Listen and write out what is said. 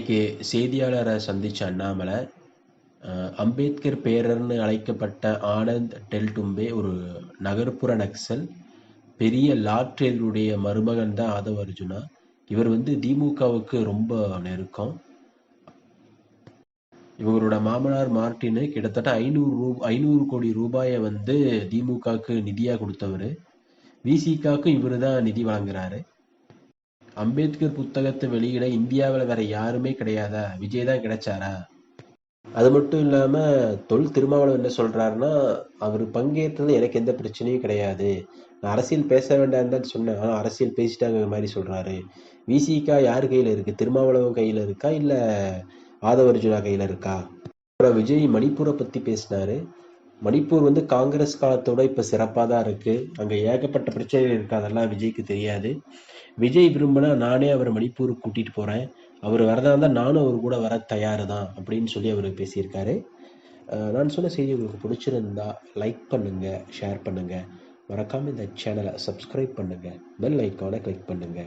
இன்னைக்கு செய்தியாளரை சந்திச்ச அண்ணாமலை, அம்பேத்கர் பேரர்னு அழைக்கப்பட்ட ஆனந்த் டெல்டும்பே ஒரு நகர்ப்புற நக்சல். பெரிய லாட்ரேலுடைய மருமகன் தான் ஆதவ் அர்ஜுனா. இவர் திமுகவுக்கு ரொம்ப நெருக்கம். இவங்களோட மாமனார் மார்ட்டினு கிட்டத்தட்ட 500 கோடி ரூபாயை திமுகவுக்கு நிதியா கொடுத்தவர். விசிகாவுக்கு இவரு தான் நிதி வழங்குறாரு. அம்பேத்கர் புத்தகத்தை வெளியிட இந்தியாவில் வேற யாருமே கிடையாதா, விஜய் தான் கிடைச்சாரா? அது மட்டும் இல்லாம திருமாவளவன் என்ன சொல்றாருன்னா, அவர் பங்கேற்றது எனக்கு எந்த பிரச்சனையும் கிடையாது, நான் அரசியல் பேச வேண்டாம் தான் சொன்னேன், ஆனா அரசியல் பேசிட்டாங்க மாதிரி சொல்றாரு. விசிகா யார் கையில இருக்கு? திருமாவளவன் கையில இருக்கா இல்ல ஆதவ அர்ஜுனா கையில இருக்கா? அப்புறம் விஜய் மணிப்பூரை பத்தி பேசினாரு. மணிப்பூர் காங்கிரஸ் காலத்தோட இப்ப சிறப்பாக தான் இருக்கு. அங்க ஏகப்பட்ட பிரச்சனைகள் இருக்கு, அதெல்லாம் விஜய்க்கு தெரியாது. விஜய் விரும்பினா நானே அவரை மணிப்பூருக்கு கூட்டிட்டு போறேன், அவர் வரதா இருந்தால் நானும் அவர் கூட வர தயாரு தான் அப்படின்னு சொல்லி அவர் பேசியிருக்காரு. நான் சொன்ன செய்தி உங்களுக்கு பிடிச்சிருந்தா லைக் பண்ணுங்க, ஷேர் பண்ணுங்க, மறக்காம இந்த சேனலை சப்ஸ்கிரைப் பண்ணுங்க, பெல் ஐக்கானை கிளிக் பண்ணுங்க.